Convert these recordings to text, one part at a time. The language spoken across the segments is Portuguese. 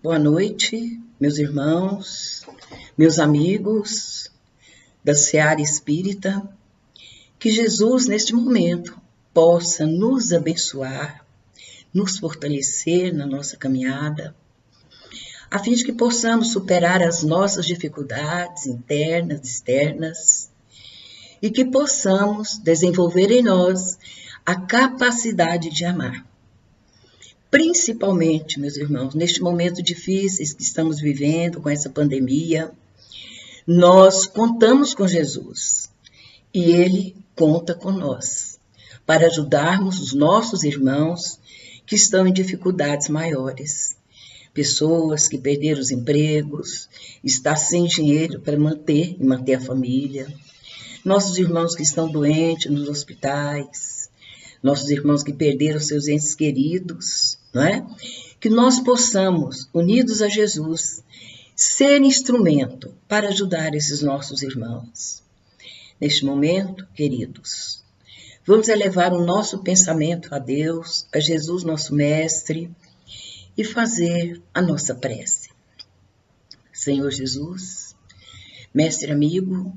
Boa noite, meus irmãos, meus amigos da Seara Espírita. Que Jesus, neste momento, possa nos abençoar, nos fortalecer na nossa caminhada, a fim de que possamos superar as nossas dificuldades internas, externas, e que possamos desenvolver em nós a capacidade de amar. Principalmente, meus irmãos, neste momento difícil que estamos vivendo com essa pandemia, nós contamos com Jesus e Ele conta com nós para ajudarmos os nossos irmãos que estão em dificuldades maiores. Pessoas que perderam os empregos, estão sem dinheiro para manter a família. Nossos irmãos que estão doentes nos hospitais, nossos irmãos que perderam seus entes queridos, não é? Que nós possamos, unidos a Jesus, ser instrumento para ajudar esses nossos irmãos. Neste momento, queridos, vamos elevar o nosso pensamento a Deus, a Jesus, nosso Mestre, e fazer a nossa prece. Senhor Jesus, Mestre amigo,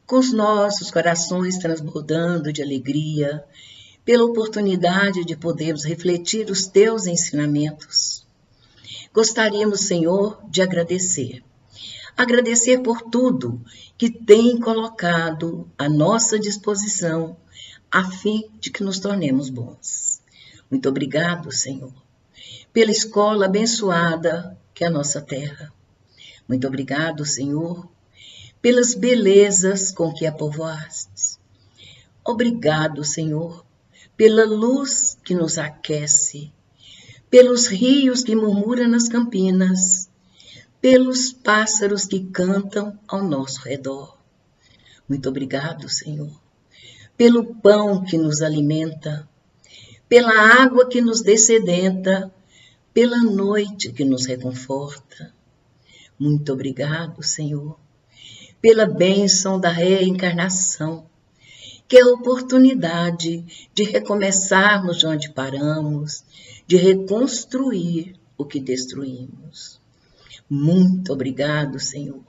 com os nossos corações transbordando de alegria, pela oportunidade de podermos refletir os teus ensinamentos. Gostaríamos, Senhor, de agradecer. Agradecer por tudo que tem colocado à nossa disposição, a fim de que nos tornemos bons. Muito obrigado, Senhor, pela escola abençoada que é a nossa terra. Muito obrigado, Senhor, pelas belezas com que a povoastes. Obrigado, Senhor, pela luz que nos aquece, pelos rios que murmuram nas campinas, pelos pássaros que cantam ao nosso redor. Muito obrigado, Senhor, pelo pão que nos alimenta, pela água que nos dessedenta, pela noite que nos reconforta. Muito obrigado, Senhor, pela bênção da reencarnação, que é a oportunidade de recomeçarmos de onde paramos, de reconstruir o que destruímos. Muito obrigado, Senhor,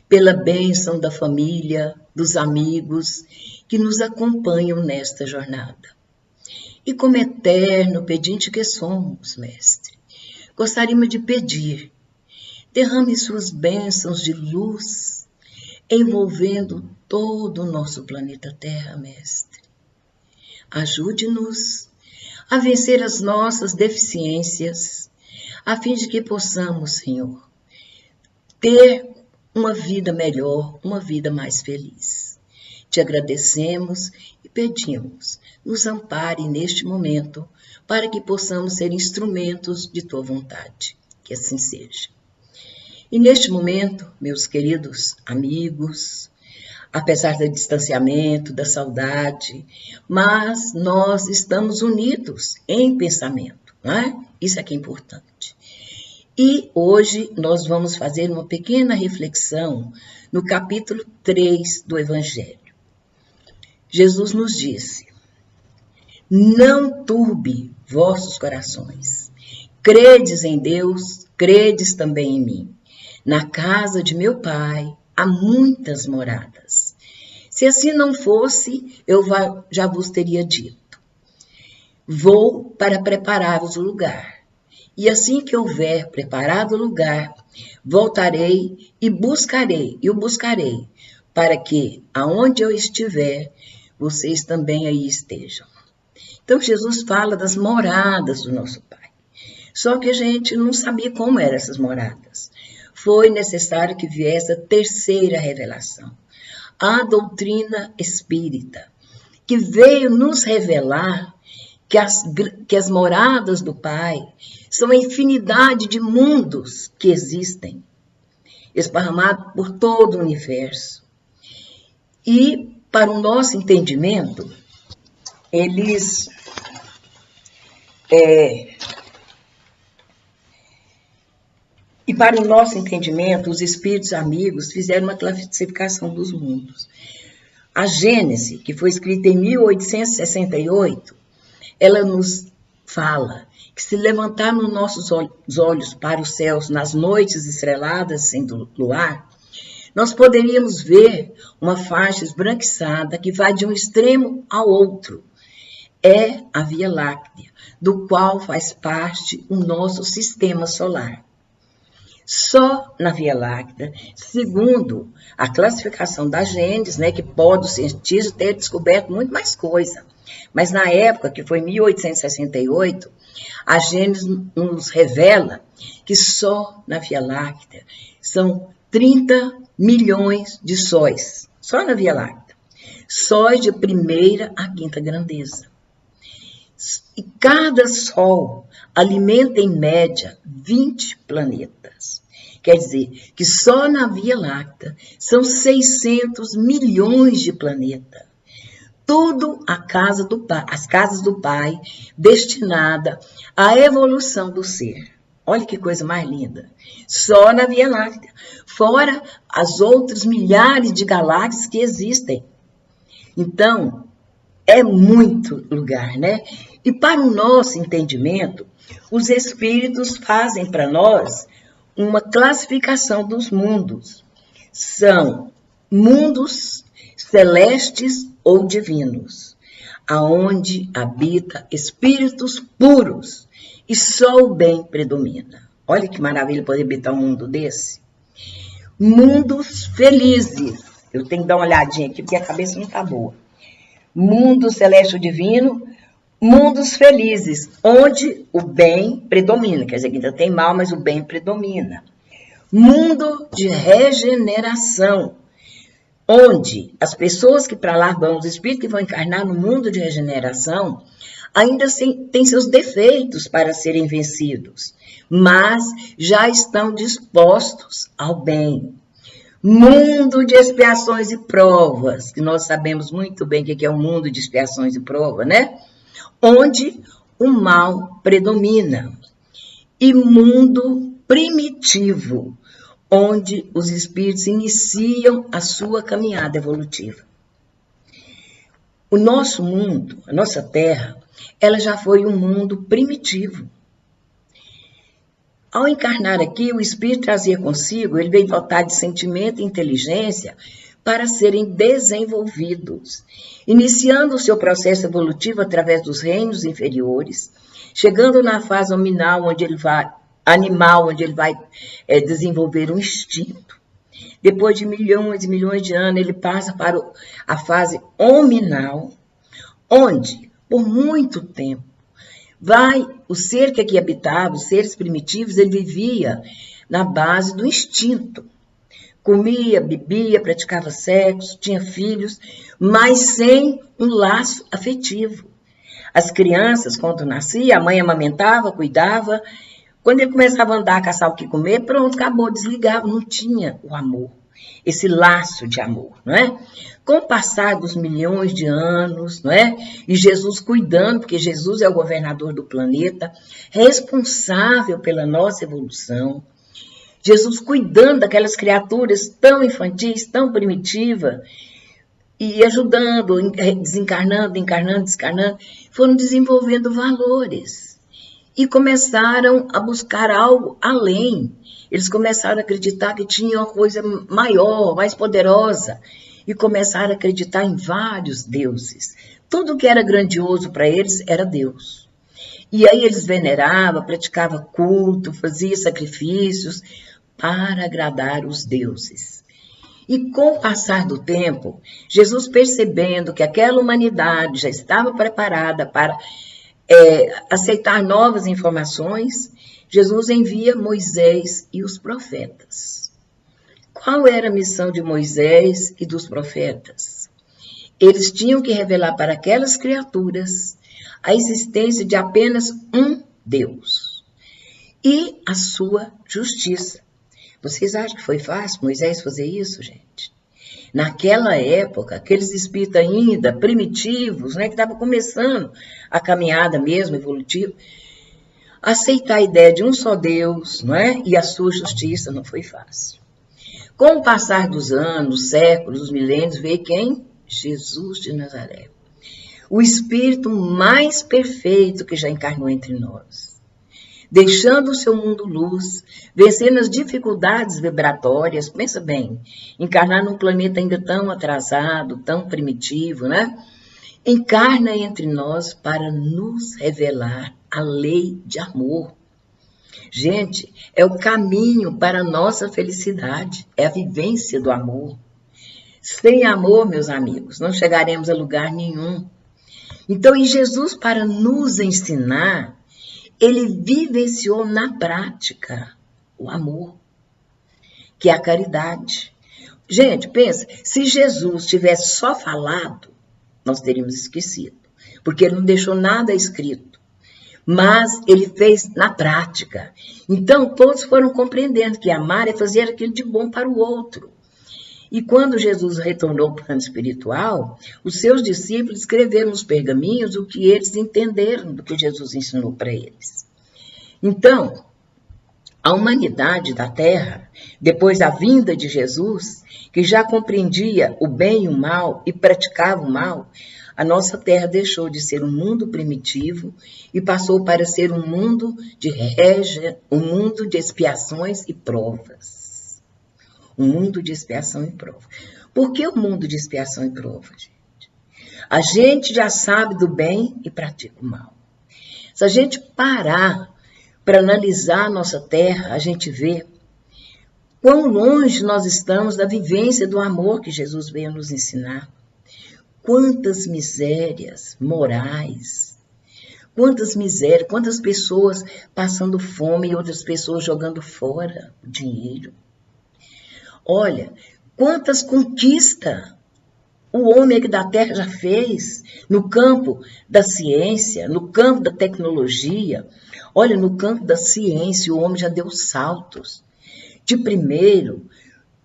pela bênção da família, dos amigos que nos acompanham nesta jornada. E como eterno pedinte que somos, Mestre, gostaríamos de pedir, derrame suas bênçãos de luz, envolvendo todo o nosso planeta Terra, Mestre. Ajude-nos a vencer as nossas deficiências, a fim de que possamos, Senhor, ter uma vida melhor, uma vida mais feliz. Te agradecemos e pedimos, nos ampare neste momento, para que possamos ser instrumentos de Tua vontade. Que assim seja. E neste momento, meus queridos amigos, apesar do distanciamento, da saudade, mas nós estamos unidos em pensamento, não é? Isso é que é importante. E hoje nós vamos fazer uma pequena reflexão no capítulo 3 do Evangelho. Jesus nos disse: não turbe vossos corações, credes em Deus, credes também em mim. Na casa de meu Pai há muitas moradas. Se assim não fosse, eu já vos teria dito. Vou para preparar-vos o lugar. E assim que houver preparado o lugar, voltarei e o buscarei, para que, aonde eu estiver, vocês também aí estejam. Então, Jesus fala das moradas do nosso Pai. Só que a gente não sabia como eram essas moradas. Foi necessário que viesse a terceira revelação, a doutrina espírita, que veio nos revelar que as moradas do Pai são a infinidade de mundos que existem, esparramados por todo o universo. E, para o nosso entendimento, eles para o nosso entendimento, os espíritos amigos fizeram uma classificação dos mundos. A Gênese, que foi escrita em 1868, ela nos fala que se levantarmos nossos olhos para os céus nas noites estreladas sem luar, nós poderíamos ver uma faixa esbranquiçada que vai de um extremo ao outro. É a Via Láctea, do qual faz parte o nosso sistema solar. Só na Via Láctea, segundo a classificação da Gênesis, né, que pode o cientista ter descoberto muito mais coisa, mas na época, que foi 1868, a Gênesis nos revela que só na Via Láctea são 30 milhões de sóis, só na Via Láctea, sóis de primeira a quinta grandeza. E cada sol alimenta em média 20 planetas. Quer dizer que só na Via Láctea são 600 milhões de planetas. Tudo as casas do Pai, destinada à evolução do ser. Olha que coisa mais linda. Só na Via Láctea. Fora as outras milhares de galáxias que existem. Então, é muito lugar, né? E para o nosso entendimento, os espíritos fazem para nós uma classificação dos mundos. São mundos celestes ou divinos, aonde habita espíritos puros e só o bem predomina. Olha que maravilha poder habitar um mundo desse. Mundos felizes. Eu tenho que dar uma olhadinha aqui porque a cabeça não está boa. Mundo celeste ou divino, mundos felizes, onde o bem predomina. Quer dizer que ainda tem mal, mas o bem predomina. Mundo de regeneração, onde as pessoas que para lá vão, os espíritos que vão encarnar no mundo de regeneração, ainda têm seus defeitos para serem vencidos, mas já estão dispostos ao bem. Mundo de expiações e provas, que nós sabemos muito bem o que é o mundo de expiações e provas, né? Onde o mal predomina. E mundo primitivo, onde os espíritos iniciam a sua caminhada evolutiva. O nosso mundo, a nossa Terra, ela já foi um mundo primitivo. Ao encarnar aqui, o espírito trazia consigo, ele veio dotar de sentimento e inteligência para serem desenvolvidos, iniciando o seu processo evolutivo através dos reinos inferiores, chegando na fase animal, onde ele vai desenvolver um instinto. Depois de milhões e milhões de anos, ele passa para a fase hominal, onde, por muito tempo, o ser que aqui habitava, os seres primitivos, ele vivia na base do instinto. Comia, bebia, praticava sexo, tinha filhos, mas sem um laço afetivo. As crianças, quando nasciam, a mãe amamentava, cuidava. Quando ele começava a andar, caçar o que comer, pronto, acabou, desligava, não tinha o amor, esse laço de amor, não é? Com o passar dos milhões de anos, não é? E Jesus cuidando, porque Jesus é o governador do planeta, responsável pela nossa evolução. Jesus cuidando daquelas criaturas tão infantis, tão primitivas, e ajudando, desencarnando, encarnando, descarnando, foram desenvolvendo valores. E começaram a buscar algo além. Eles começaram a acreditar que tinha uma coisa maior, mais poderosa. E começaram a acreditar em vários deuses. Tudo que era grandioso para eles era Deus. E aí eles veneravam, praticavam culto, faziam sacrifícios para agradar os deuses. E com o passar do tempo, Jesus percebendo que aquela humanidade já estava preparada para aceitar novas informações, Jesus envia Moisés e os profetas. Qual era a missão de Moisés e dos profetas? Eles tinham que revelar para aquelas criaturas a existência de apenas um Deus e a sua justiça. Vocês acham que foi fácil Moisés fazer isso, gente? Naquela época, aqueles espíritos ainda primitivos, né, que estavam começando a caminhada mesmo evolutiva, aceitar a ideia de um só Deus, não é? E a sua justiça não foi fácil. Com o passar dos anos, séculos, dos milênios, veio quem? Jesus de Nazaré. o Espírito mais perfeito que já encarnou entre nós. Deixando o seu mundo luz, vencendo as dificuldades vibratórias, pensa bem, encarnar num planeta ainda tão atrasado, tão primitivo, né? Encarna entre nós para nos revelar a lei de amor. Gente, é o caminho para a nossa felicidade, é a vivência do amor. Sem amor, meus amigos, não chegaremos a lugar nenhum. Então, em Jesus, para nos ensinar, ele vivenciou na prática o amor, que é a caridade. Gente, pensa, se Jesus tivesse só falado, nós teríamos esquecido, porque ele não deixou nada escrito, mas ele fez na prática. Então, todos foram compreendendo que amar é fazer aquilo de bom para o outro. E quando Jesus retornou ao plano espiritual, os seus discípulos escreveram nos pergaminhos o que eles entenderam do que Jesus ensinou para eles. Então, a humanidade da Terra, depois da vinda de Jesus, que já compreendia o bem e o mal e praticava o mal, a nossa Terra deixou de ser um mundo primitivo e passou para ser um mundo de expiações e provas. Um mundo de expiação e prova. Por que o mundo de expiação e prova, gente? A gente já sabe do bem e pratica o mal. Se a gente parar para analisar a nossa Terra, a gente vê quão longe nós estamos da vivência do amor que Jesus veio nos ensinar. Quantas misérias morais, quantas pessoas passando fome e outras pessoas jogando fora o dinheiro. Olha, quantas conquistas o homem aqui da Terra já fez no campo da ciência, no campo da tecnologia. Olha, no campo da ciência o homem já deu saltos. De primeiro,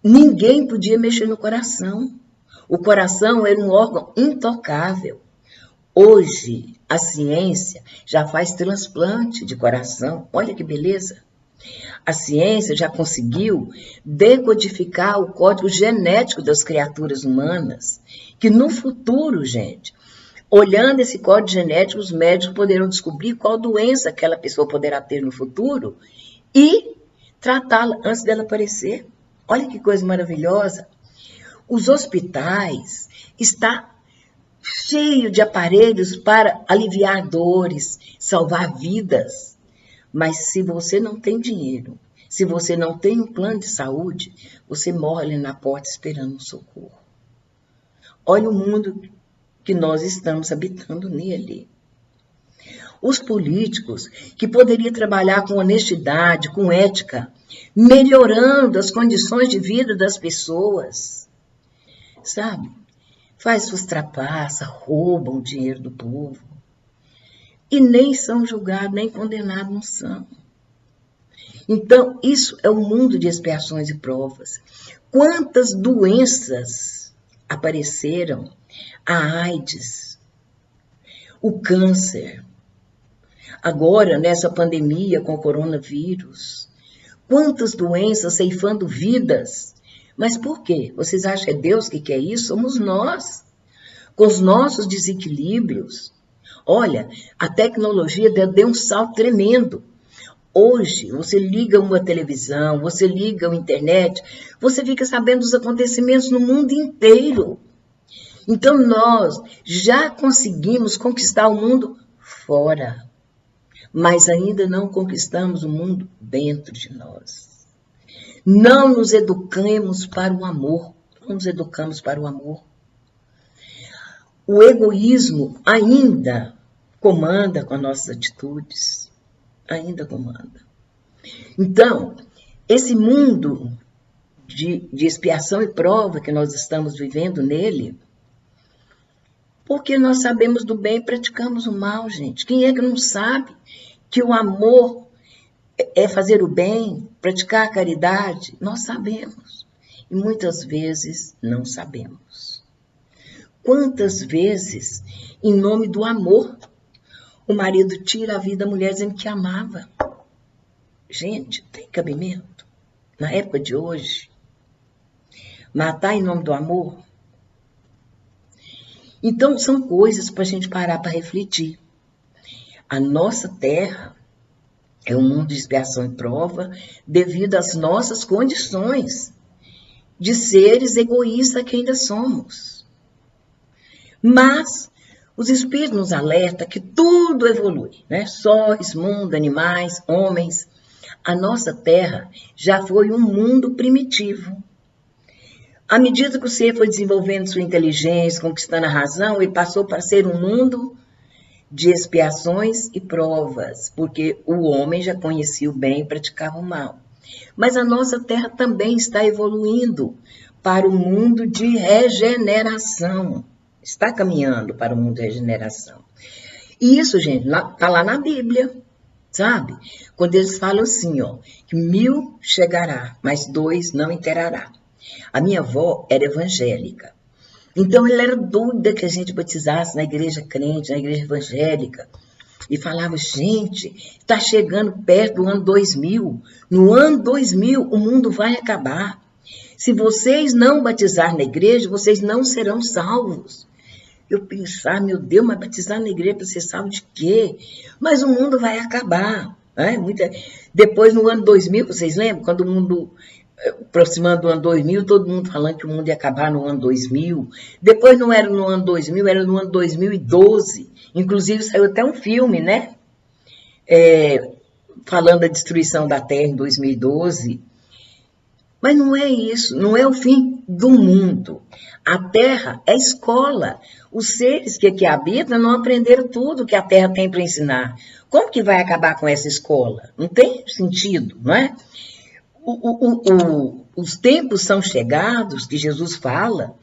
ninguém podia mexer no coração. O coração era um órgão intocável. Hoje, a ciência já faz transplante de coração. Olha que beleza. A ciência já conseguiu decodificar o código genético das criaturas humanas, que no futuro, gente, olhando esse código genético, os médicos poderão descobrir qual doença aquela pessoa poderá ter no futuro e tratá-la antes dela aparecer. Olha que coisa maravilhosa. Os hospitais estão cheios de aparelhos para aliviar dores, salvar vidas. Mas se você não tem dinheiro, se você não tem um plano de saúde, você morre ali na porta esperando um socorro. Olha o mundo que nós estamos habitando nele. Os políticos que poderiam trabalhar com honestidade, com ética, melhorando as condições de vida das pessoas, sabe? Faz suas trapaças, roubam o dinheiro do povo. E nem são julgados, nem condenados não são. Então, isso é um mundo de expiações e provas. Quantas doenças apareceram? A AIDS, o câncer. Agora, nessa pandemia com o coronavírus. Quantas doenças ceifando vidas. Mas por quê? Vocês acham que é Deus que quer isso? Somos nós, com os nossos desequilíbrios. Olha, a tecnologia deu um salto tremendo. Hoje, você liga uma televisão, você liga a internet, você fica sabendo dos acontecimentos no mundo inteiro. Então, nós já conseguimos conquistar o mundo fora, mas ainda não conquistamos o mundo dentro de nós. Não nos educamos para o amor, não nos educamos para o amor. O egoísmo ainda comanda com as nossas atitudes, ainda comanda. Então, esse mundo de expiação e prova que nós estamos vivendo nele, porque nós sabemos do bem e praticamos o mal, gente. Quem é que não sabe que o amor é fazer o bem, praticar a caridade? Nós sabemos. E muitas vezes não sabemos. Quantas vezes, em nome do amor, o marido tira a vida da mulher dizendo que amava? Gente, tem cabimento? Na época de hoje, matar em nome do amor? Então, são coisas para a gente parar para refletir. A nossa terra é um mundo de expiação e prova devido às nossas condições de seres egoístas que ainda somos. Mas os Espíritos nos alertam que tudo evolui, né? Sóis, mundo, animais, homens. A nossa terra já foi um mundo primitivo. À medida que o ser foi desenvolvendo sua inteligência, conquistando a razão, ele passou para ser um mundo de expiações e provas, porque o homem já conhecia o bem e praticava o mal. Mas a nossa terra também está evoluindo para o mundo de regeneração. Está caminhando para o mundo de regeneração. E isso, gente, está lá na Bíblia, sabe? Quando eles falam assim, ó, que 1000 chegará, mas 2 não enterará. A minha avó era evangélica. Então, ela era doida que a gente batizasse na igreja crente, na igreja evangélica. E falava, gente, está chegando perto do ano 2000. No ano 2000, o mundo vai acabar. Se vocês não batizarem na igreja, vocês não serão salvos. Eu pensava, meu Deus, mas batizar na igreja para ser salvo de quê? Mas o mundo vai acabar. Né? Depois, no ano 2000, vocês lembram? Quando o mundo... aproximando do ano 2000, todo mundo falando que o mundo ia acabar no ano 2000. Depois não era no ano 2000, era no ano 2012. Inclusive saiu até um filme, né? Falando da destruição da Terra em 2012. Mas não é isso, não é o fim do mundo. A Terra é escola. Os seres que aqui habitam não aprenderam tudo que a Terra tem para ensinar. Como que vai acabar com essa escola? Não tem sentido, não é? Os tempos são chegados, que Jesus fala,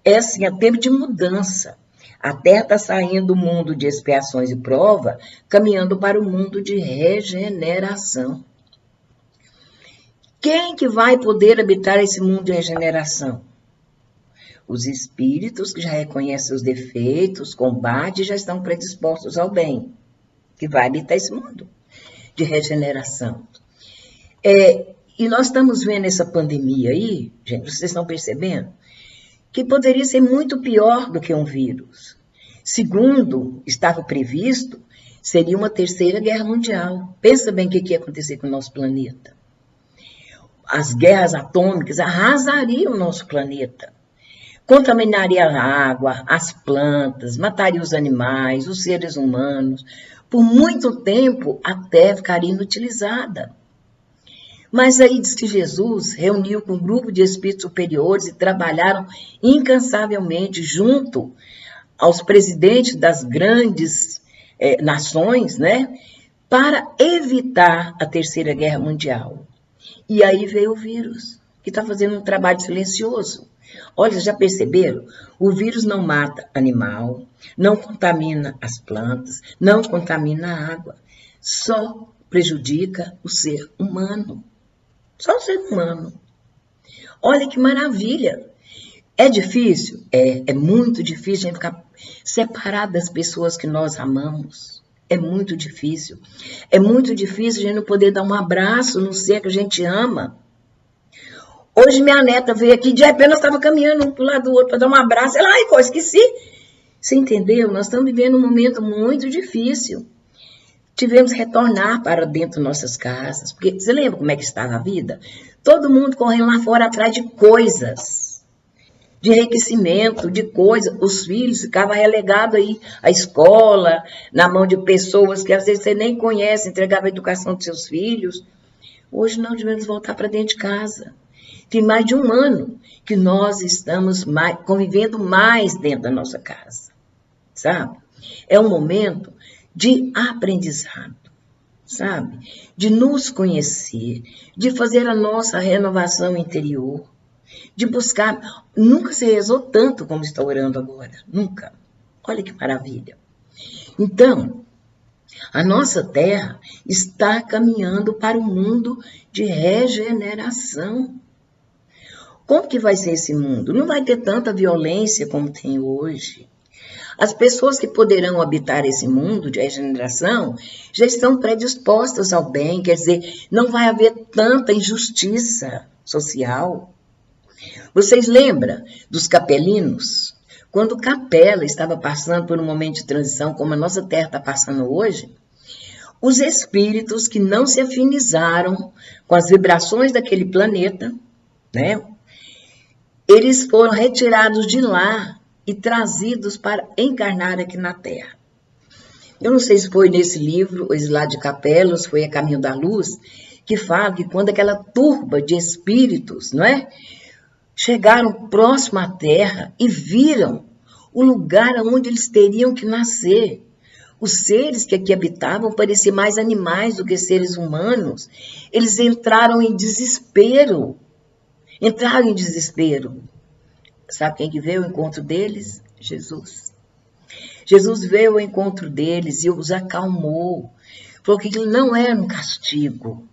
é assim, é tempo de mudança. A Terra está saindo do mundo de expiações e prova, caminhando para o mundo de regeneração. Quem que vai poder habitar esse mundo de regeneração? Os espíritos que já reconhecem os defeitos, combatem e já estão predispostos ao bem, que vai habitar esse mundo de regeneração. E nós estamos vendo essa pandemia aí, gente, vocês estão percebendo? Que poderia ser muito pior do que um vírus. Segundo estava previsto, seria uma terceira guerra mundial. Pensa bem o que ia acontecer com o nosso planeta. As guerras atômicas arrasariam o nosso planeta. Contaminaria a água, as plantas, mataria os animais, os seres humanos. Por muito tempo, a Terra ficaria inutilizada. Mas aí diz que Jesus reuniu com um grupo de espíritos superiores e trabalharam incansavelmente junto aos presidentes das grandes nações, né, para evitar a Terceira Guerra Mundial. E aí veio o vírus, que está fazendo um trabalho silencioso. Olha, já perceberam? O vírus não mata animal, não contamina as plantas, não contamina a água, só prejudica o ser humano. Só o ser humano. Olha que maravilha. É difícil? É muito difícil a gente ficar separado das pessoas que nós amamos. É muito difícil. É muito difícil a gente não poder dar um abraço no ser que a gente ama. Hoje minha neta veio aqui, de repente nós estávamos caminhando um para o lado do outro para dar um abraço. Ela, ai, esqueci. Você entendeu? Nós estamos vivendo um momento muito difícil. Tivemos que retornar para dentro de nossas casas. Porque você lembra como é que estava a vida? Todo mundo correndo lá fora atrás de coisas. De enriquecimento, de coisas. Os filhos ficavam relegados aí à escola, na mão de pessoas que às vezes você nem conhece, entregava a educação dos seus filhos. Hoje nós devemos voltar para dentro de casa. Tem mais de um ano que nós estamos convivendo mais dentro da nossa casa. Sabe? É um momento de aprendizado, sabe? De nos conhecer, de fazer a nossa renovação interior, de buscar. Nunca se rezou tanto como está orando agora, nunca. Olha que maravilha. Então, a nossa terra está caminhando para um mundo de regeneração. Como que vai ser esse mundo? Não vai ter tanta violência como tem hoje. As pessoas que poderão habitar esse mundo de regeneração já estão predispostas ao bem, quer dizer, não vai haver tanta injustiça social. Vocês lembram dos capelinos? quando Capela estava passando por um momento de transição, como a nossa Terra está passando hoje, os espíritos que não se afinizaram com as vibrações daquele planeta, né? Eles foram retirados de lá e trazidos para encarnar aqui na Terra. Eu não sei se foi nesse livro, ou lá de Capela, ou se foi A Caminho da Luz, que fala que quando aquela turba de espíritos, não é? Chegaram próximo à Terra e viram o lugar onde eles teriam que nascer. Os seres que aqui habitavam pareciam mais animais do que seres humanos. Eles entraram em desespero. Sabe quem que veio ao encontro deles? Jesus. Jesus veio ao encontro deles e os acalmou. Falou que ele não era um castigo.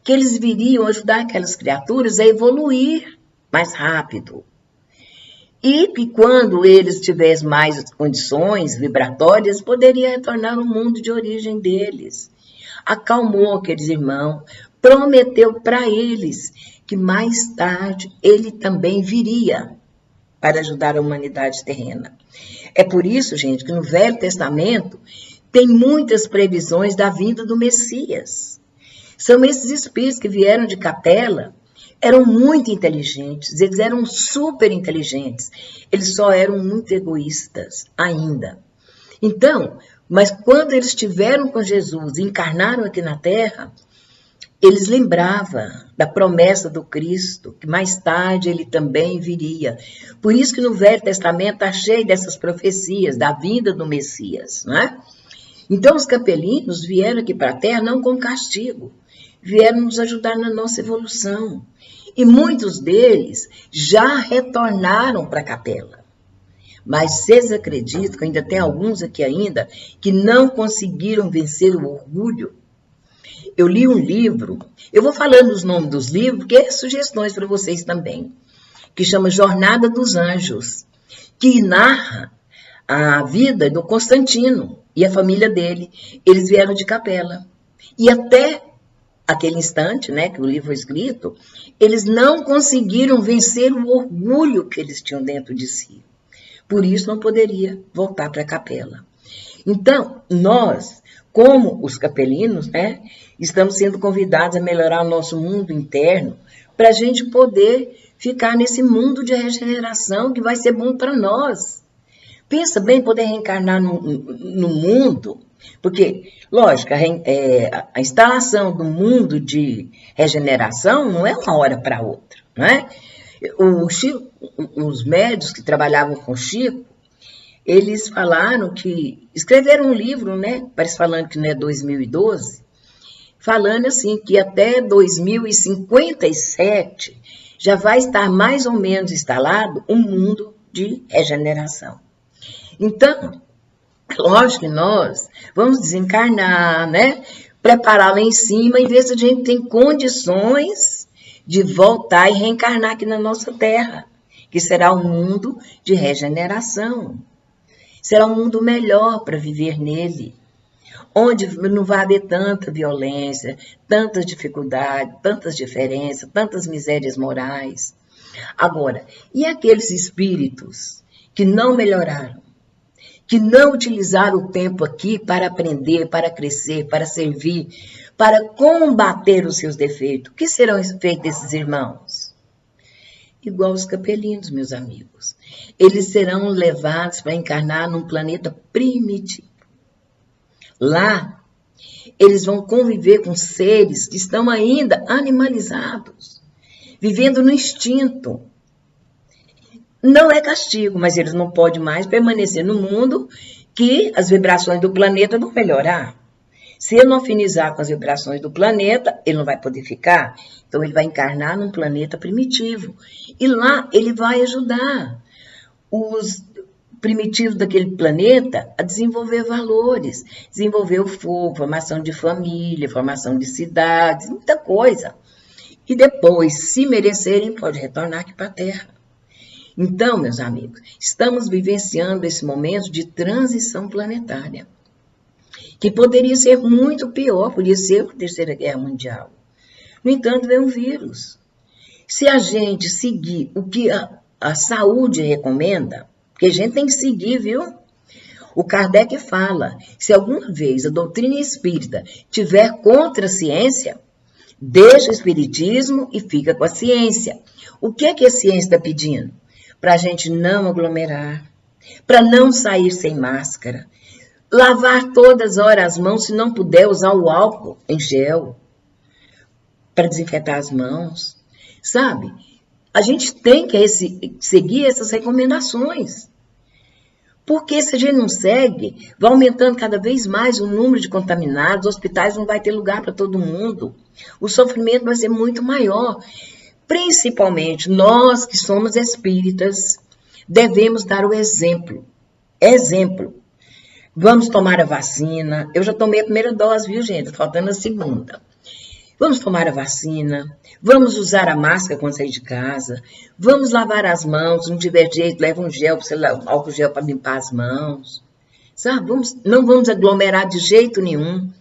Que eles viriam ajudar aquelas criaturas a evoluir mais rápido. E que quando eles tivessem mais condições vibratórias, poderia retornar ao mundo de origem deles. Acalmou aqueles irmãos, prometeu para eles que mais tarde ele também viria para ajudar a humanidade terrena. É por isso, gente, que no Velho Testamento tem muitas previsões da vinda do Messias. São esses espíritos que vieram de Capela, eram muito inteligentes, eles eram super inteligentes, eles só eram muito egoístas ainda. Então, mas quando eles estiveram com Jesus e encarnaram aqui na Terra, eles lembravam da promessa do Cristo, que mais tarde ele também viria. Por isso que no Velho Testamento está cheio dessas profecias, da vinda do Messias, não é? Então os capelinos vieram aqui para a Terra não com castigo, vieram nos ajudar na nossa evolução. E muitos deles já retornaram para a Capela. Mas vocês acreditam que ainda tem alguns aqui ainda que não conseguiram vencer o orgulho? Eu li um livro, eu vou falando os nomes dos livros, porque é sugestões para vocês também, que chama Jornada dos Anjos, que narra a vida do Constantino e a família dele. Eles vieram de Capela. E até aquele instante, né, que o livro foi escrito, eles não conseguiram vencer o orgulho que eles tinham dentro de si. Por isso não poderia voltar para a Capela. Então, nós, como os capelinos, né, estamos sendo convidados a melhorar o nosso mundo interno para a gente poder ficar nesse mundo de regeneração que vai ser bom para nós. Pensa bem poder reencarnar no mundo, porque, lógico, a instalação do mundo de regeneração não é uma hora para outra, não é? Os médios que trabalhavam com Chico, eles falaram que, escreveram um livro, né, parece falando que não é 2012, falando assim, que até 2057 já vai estar mais ou menos instalado um mundo de regeneração. Então, lógico que nós vamos desencarnar, né? Preparar lá em cima e ver se a gente tem condições de voltar e reencarnar aqui na nossa Terra, que será um mundo de regeneração. Será um mundo melhor para viver nele, onde não vai haver tanta violência, tantas dificuldades, tantas diferenças, tantas misérias morais. Agora, e aqueles espíritos que não melhoraram? Que não utilizaram o tempo aqui para aprender, para crescer, para servir, para combater os seus defeitos. O que serão feitos desses irmãos? Igual os capelinos, meus amigos. Eles serão levados para encarnar num planeta primitivo. Lá, eles vão conviver com seres que estão ainda animalizados, vivendo no instinto. Não é castigo, mas eles não podem mais permanecer no mundo que as vibrações do planeta vão melhorar. Se ele não afinizar com as vibrações do planeta, ele não vai poder ficar. Então, ele vai encarnar num planeta primitivo. E lá ele vai ajudar os primitivos daquele planeta a desenvolver valores, desenvolver o fogo, formação de família, formação de cidades, muita coisa. E depois, se merecerem, pode retornar aqui para a Terra. Então, meus amigos, estamos vivenciando esse momento de transição planetária, que poderia ser muito pior, poderia ser a Terceira Guerra Mundial. No entanto, veio um vírus. Se a gente seguir o que a saúde recomenda, Porque a gente tem que seguir, viu? O Kardec fala, se alguma vez a doutrina espírita tiver contra a ciência, deixa o espiritismo e fica com a ciência. O que é que a ciência está pedindo? Para a gente não aglomerar, para não sair sem máscara, lavar todas as horas as mãos, se não puder usar o álcool em gel para desinfetar as mãos, sabe? A gente tem que seguir essas recomendações. Porque se a gente não segue, vai aumentando cada vez mais o número de contaminados, os hospitais não vai ter lugar para todo mundo. O sofrimento vai ser muito maior. Principalmente nós que somos espíritas, devemos dar o exemplo. Exemplo. Vamos tomar a vacina. Eu já tomei a primeira dose, viu, gente? Faltando a segunda. Vamos tomar a vacina, vamos usar a máscara quando sair de casa, vamos lavar as mãos, se não tiver jeito, leva um gel, álcool gel para limpar as mãos, sabe? Não vamos aglomerar de jeito nenhum.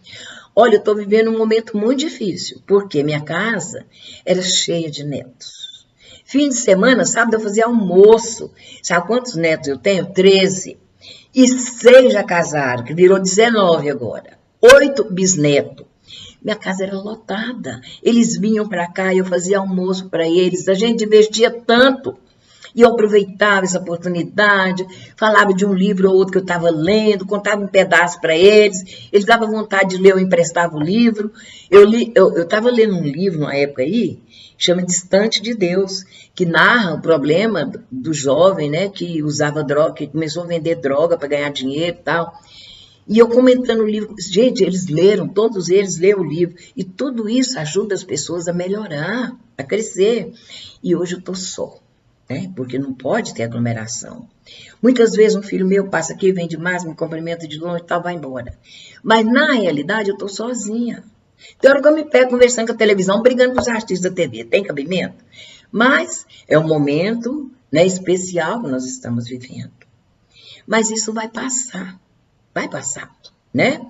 Olha, eu estou vivendo um momento muito difícil, porque minha casa era cheia de netos. Fim de semana, sábado, eu fazia almoço. Sabe quantos netos eu tenho? 13. E 6 já casaram, que virou 19 agora. 8 bisnetos. Minha casa era lotada. Eles vinham para cá e eu fazia almoço para eles. A gente divertia tanto. E eu aproveitava essa oportunidade, falava de um livro ou outro que eu estava lendo, contava um pedaço para eles. Eles davam vontade de ler, eu emprestava o livro. Eu estava lendo um livro numa época aí, chama Distante de Deus, que narra o problema do jovem, né, que usava droga, que começou a vender droga para ganhar dinheiro e tal. E eu comentando o livro, gente, eles leram, todos eles leram o livro. E tudo isso ajuda as pessoas a melhorar, a crescer. E hoje eu estou só, né? Porque não pode ter aglomeração. Muitas vezes um filho meu passa aqui, vem de mais, me cumprimenta de longe e tal, vai embora. Mas na realidade eu estou sozinha. Tem hora que eu me pego conversando com a televisão, brigando com os artistas da TV. Tem cabimento? Mas é um momento, né, especial que nós estamos vivendo. Mas isso vai passar. Vai passar, né?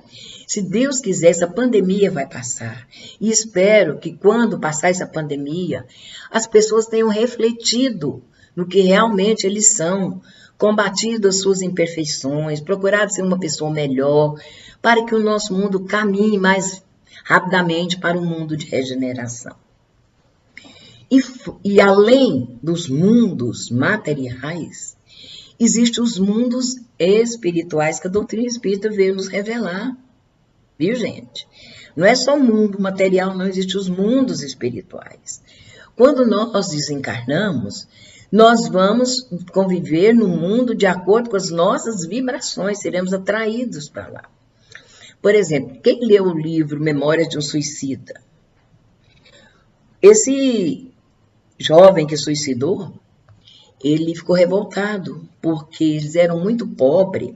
Se Deus quiser, essa pandemia vai passar. E espero que quando passar essa pandemia, as pessoas tenham refletido no que realmente eles são, combatido as suas imperfeições, procurado ser uma pessoa melhor, para que o nosso mundo caminhe mais rapidamente para um mundo de regeneração. E além dos mundos materiais, existem os mundos espirituais que a doutrina espírita veio nos revelar. Viu, gente? Não é só o mundo material, não, existem os mundos espirituais. Quando nós desencarnamos, nós vamos conviver no mundo de acordo com as nossas vibrações, seremos atraídos para lá. Por exemplo, quem leu o livro Memórias de um Suicida? Esse jovem que suicidou, ele ficou revoltado, porque eles eram muito pobres,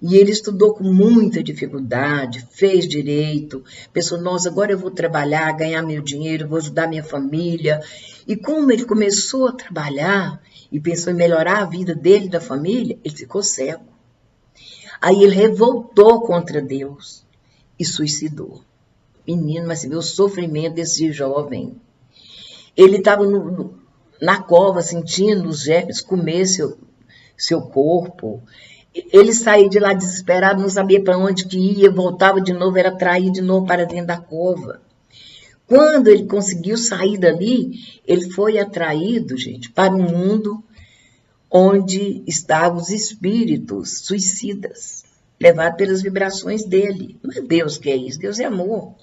e ele estudou com muita dificuldade, fez direito, pensou, nossa, agora eu vou trabalhar, ganhar meu dinheiro, vou ajudar minha família. E como ele começou a trabalhar, e pensou em melhorar a vida dele e da família, ele ficou cego. Aí ele revoltou contra Deus e suicidou. Menino, mas você vê o sofrimento desse jovem. Ele estava na cova, sentindo os germes comer seu corpo. Ele saía de lá desesperado, não sabia para onde que ia, voltava de novo, era traído de novo para dentro da cova. Quando ele conseguiu sair dali, ele foi atraído, gente, para um mundo onde estavam os espíritos suicidas, levados pelas vibrações dele. Não é Deus que é isso, Deus é amor.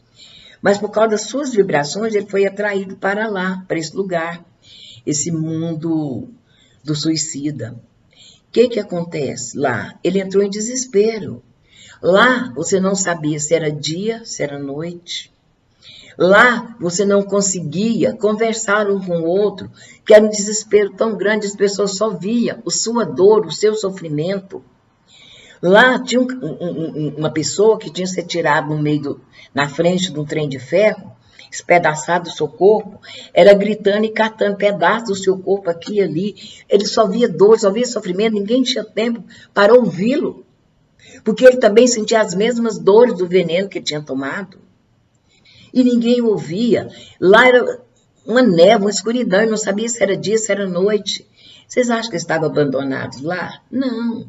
Mas por causa das suas vibrações, ele foi atraído para lá, para esse lugar. Esse mundo do suicida. O que acontece lá? Ele entrou em desespero. Lá você não sabia se era dia, se era noite. Lá você não conseguia conversar um com o outro, que era um desespero tão grande, as pessoas só viam a sua dor, o seu sofrimento. Lá tinha uma pessoa que tinha se tirado na frente de um trem de ferro, espedaçado o seu corpo, era gritando e catando pedaços do seu corpo aqui e ali. Ele só via dor, só via sofrimento, ninguém tinha tempo para ouvi-lo, porque ele também sentia as mesmas dores do veneno que ele tinha tomado. E ninguém o ouvia. Lá era uma névoa, uma escuridão, ele não sabia se era dia, se era noite. Vocês acham que eles estavam abandonados lá? Não.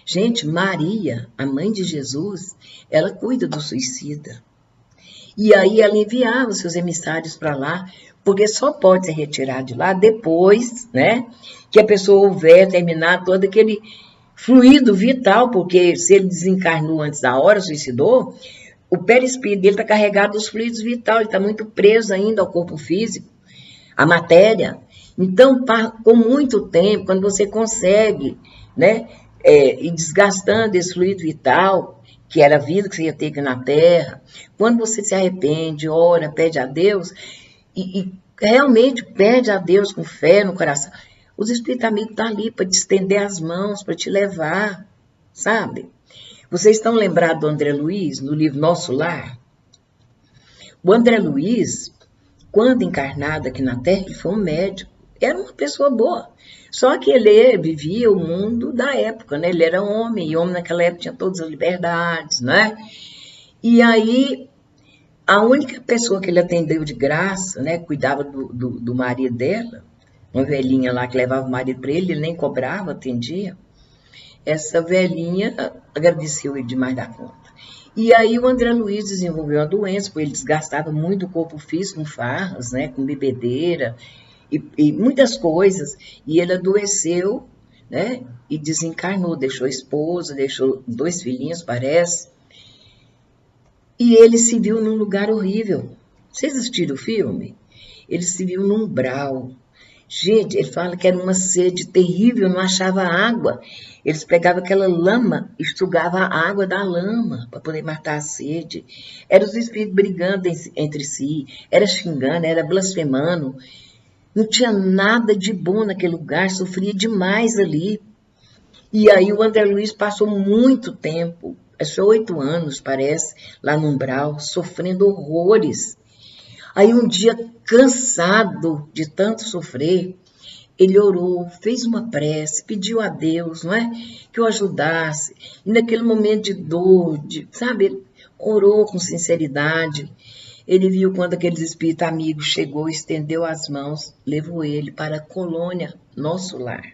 Gente, Maria, a mãe de Jesus, ela cuida do suicida. E aí ela enviava os seus emissários para lá, porque só pode ser retirado de lá depois, né, que a pessoa houver terminado todo aquele fluido vital, porque se ele desencarnou antes da hora, suicidou, o perispírito dele está carregado dos fluidos vitais, ele está muito preso ainda ao corpo físico, à matéria. Então, com muito tempo, quando você consegue, né, ir desgastando esse fluido vital, que era a vida que você ia ter aqui na Terra, quando você se arrepende, ora, pede a Deus, e realmente pede a Deus com fé no coração, os espíritos amigos estão ali para te estender as mãos, para te levar, sabe? Vocês estão lembrados do André Luiz, no livro Nosso Lar? O André Luiz, quando encarnado aqui na Terra, ele foi um médico, era uma pessoa boa. Só que ele vivia o mundo da época, né? Ele era homem, e homem naquela época tinha todas as liberdades, né? E aí, a única pessoa que ele atendeu de graça, né? Cuidava do marido dela, uma velhinha lá que levava o marido para ele, ele nem cobrava, atendia. Essa velhinha agradeceu ele demais da conta. E aí o André Luiz desenvolveu uma doença, porque ele desgastava muito o corpo físico com farras, né? Com bebedeira, e muitas coisas, e ele adoeceu, né, e desencarnou, deixou a esposa, deixou 2 filhinhos, parece, e ele se viu num lugar horrível. Vocês assistiram o filme? Ele se viu num umbral. Gente, ele fala que era uma sede terrível, não achava água. Eles pegavam aquela lama e sugavam a água da lama para poder matar a sede. Eram os espíritos brigando entre si, era xingando, era blasfemando. Não tinha nada de bom naquele lugar, sofria demais ali. E aí o André Luiz passou muito tempo, acho que 8 anos, parece, lá no umbral, sofrendo horrores. Aí um dia, cansado de tanto sofrer, ele orou, fez uma prece, pediu a Deus, não é? Que o ajudasse. E naquele momento de dor, sabe, ele orou com sinceridade. Ele viu quando aqueles espíritos amigos chegou, estendeu as mãos, levou ele para a colônia Nosso Lar.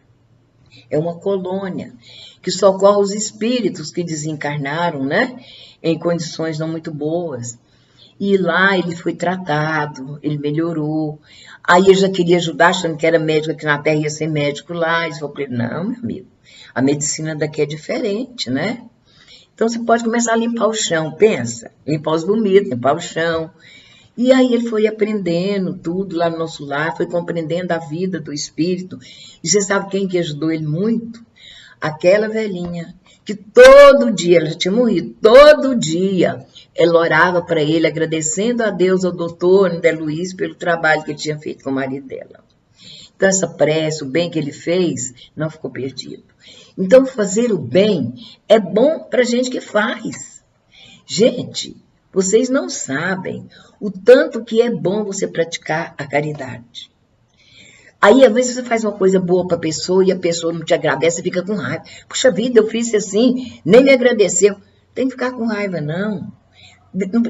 É uma colônia que socorre os espíritos que desencarnaram, né? Em condições não muito boas. E lá ele foi tratado, ele melhorou. Aí ele já queria ajudar, achando que era médico aqui na Terra, ia ser médico lá. Ele falou para ele, não, meu amigo, a medicina daqui é diferente, né? Então, você pode começar a limpar o chão, pensa, limpar os vomitos, limpar o chão. E aí ele foi aprendendo tudo lá no Nosso Lar, foi compreendendo a vida do espírito. E você sabe quem que ajudou ele muito? Aquela velhinha, que todo dia, ela já tinha morrido, todo dia, ela orava para ele, agradecendo a Deus, ao doutor André Luiz, pelo trabalho que ele tinha feito com o marido dela. Então, essa prece, o bem que ele fez, não ficou perdido. Então, fazer o bem é bom para a gente que faz. Gente, vocês não sabem o tanto que é bom você praticar a caridade. Aí, às vezes, você faz uma coisa boa para a pessoa e a pessoa não te agradece, você fica com raiva. Puxa vida, eu fiz assim, nem me agradeceu. Tem que ficar com raiva, não.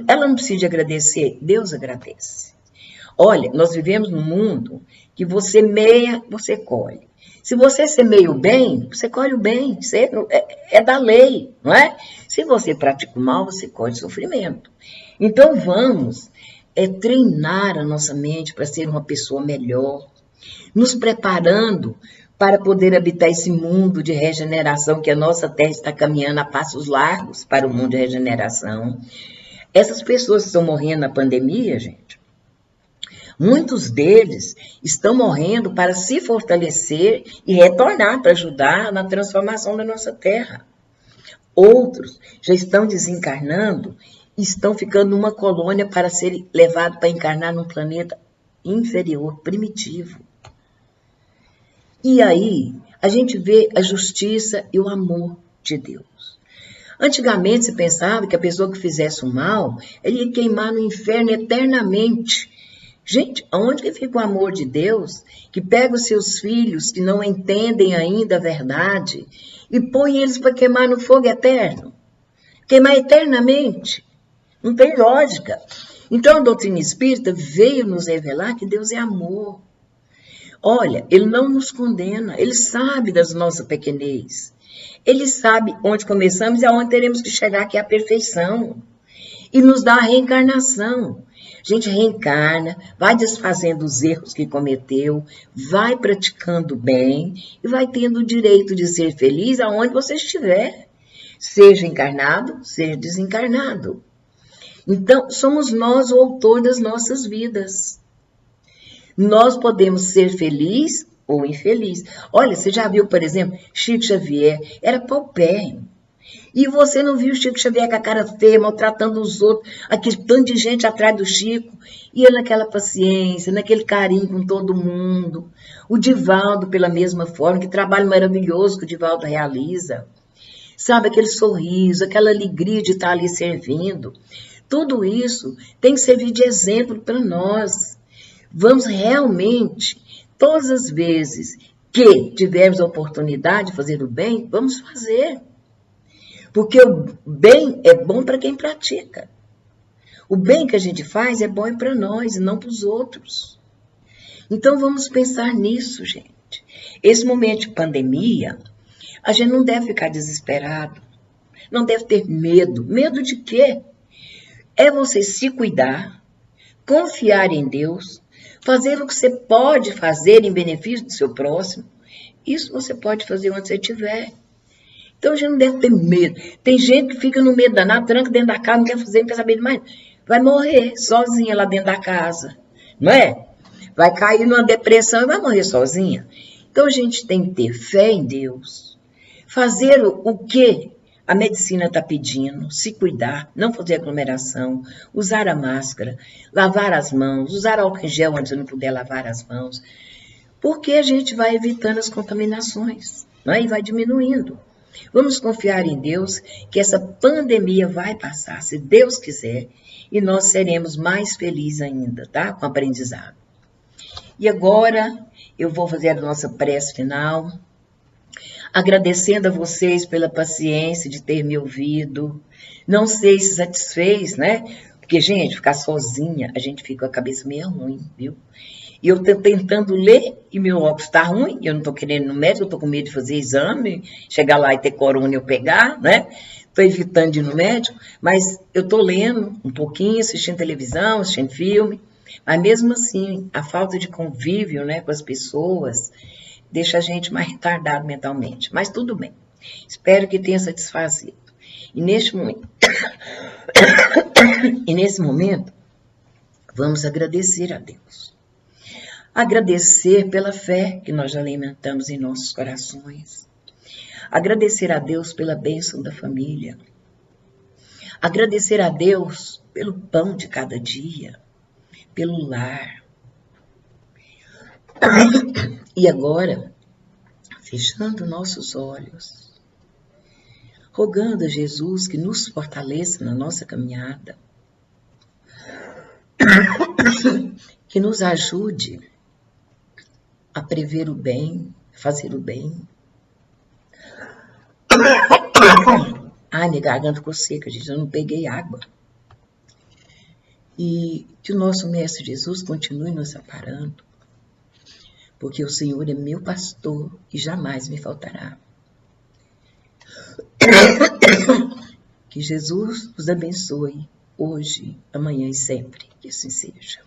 Ela não precisa de agradecer, Deus agradece. Olha, nós vivemos num mundo que você semeia, você colhe. Se você semeia o bem, você colhe o bem. É da lei, não é? Se você pratica o mal, você colhe sofrimento. Então vamos treinar a nossa mente para ser uma pessoa melhor, nos preparando para poder habitar esse mundo de regeneração que a nossa Terra está caminhando a passos largos para o mundo de regeneração. Essas pessoas que estão morrendo na pandemia, gente, muitos deles estão morrendo para se fortalecer e retornar para ajudar na transformação da nossa Terra. Outros já estão desencarnando e estão ficando numa colônia para ser levados para encarnar num planeta inferior, primitivo. E aí a gente vê a justiça e o amor de Deus. Antigamente se pensava que a pessoa que fizesse o mal, ele ia queimar no inferno eternamente. Gente, aonde que fica o amor de Deus, que pega os seus filhos que não entendem ainda a verdade e põe eles para queimar no fogo eterno? Queimar eternamente. Não tem lógica. Então a doutrina espírita veio nos revelar que Deus é amor. Olha, Ele não nos condena, Ele sabe das nossas pequenez. Ele sabe onde começamos e aonde teremos que chegar, que é a perfeição. E nos dá a reencarnação. A gente reencarna, vai desfazendo os erros que cometeu, vai praticando bem e vai tendo o direito de ser feliz aonde você estiver. Seja encarnado, seja desencarnado. Então, somos nós o autor das nossas vidas. Nós podemos ser felizes ou infeliz. Olha, você já viu, por exemplo, Chico Xavier, era paupérrimo. E você não viu o Chico Xavier com a cara feia, maltratando os outros, aquele tanto de gente atrás do Chico, e ele naquela paciência, naquele carinho com todo mundo. O Divaldo, pela mesma forma, que trabalho maravilhoso que o Divaldo realiza. Sabe, aquele sorriso, aquela alegria de estar ali servindo. Tudo isso tem que servir de exemplo para nós. Vamos realmente, todas as vezes que tivermos a oportunidade de fazer o bem, vamos fazer. Porque o bem é bom para quem pratica. O bem que a gente faz é bom para nós e não para os outros. Então vamos pensar nisso, gente. Esse momento de pandemia, a gente não deve ficar desesperado. Não deve ter medo. Medo de quê? É você se cuidar, confiar em Deus, fazer o que você pode fazer em benefício do seu próximo. Isso você pode fazer onde você estiver. Então a gente não deve ter medo. Tem gente que fica no medo danado, tranca dentro da casa, não quer fazer, não quer saber de mais. Vai morrer sozinha lá dentro da casa, não é? Vai cair numa depressão e vai morrer sozinha. Então a gente tem que ter fé em Deus, fazer o que a medicina está pedindo, se cuidar, não fazer aglomeração, usar a máscara, lavar as mãos, usar álcool em gel onde você não puder lavar as mãos, porque a gente vai evitando as contaminações, não é? E vai diminuindo. Vamos confiar em Deus que essa pandemia vai passar, se Deus quiser, e nós seremos mais felizes ainda, tá? Com o aprendizado. E agora eu vou fazer a nossa prece final, agradecendo a vocês pela paciência de ter me ouvido. Não sei se satisfez, né? Porque, gente, ficar sozinha, a gente fica com a cabeça meio ruim, viu? E eu estou tentando ler e meu óculos está ruim, eu não estou querendo ir no médico, eu estou com medo de fazer exame, chegar lá e ter corona e eu pegar, né? Estou evitando de ir no médico, mas eu estou lendo um pouquinho, assistindo televisão, assistindo filme, mas mesmo assim, a falta de convívio, né, com as pessoas deixa a gente mais retardado mentalmente. Mas tudo bem, espero que tenha satisfazido. E nesse momento, vamos agradecer a Deus. Agradecer pela fé que nós alimentamos em nossos corações. Agradecer a Deus pela bênção da família. Agradecer a Deus pelo pão de cada dia, pelo lar. E agora, fechando nossos olhos, rogando a Jesus que nos fortaleça na nossa caminhada, que nos ajude a prever o bem, fazer o bem. Ai, minha garganta ficou seca, gente, eu não peguei água. E que o nosso Mestre Jesus continue nos amparando, porque o Senhor é meu pastor e jamais me faltará. Que Jesus os abençoe hoje, amanhã e sempre, que assim seja.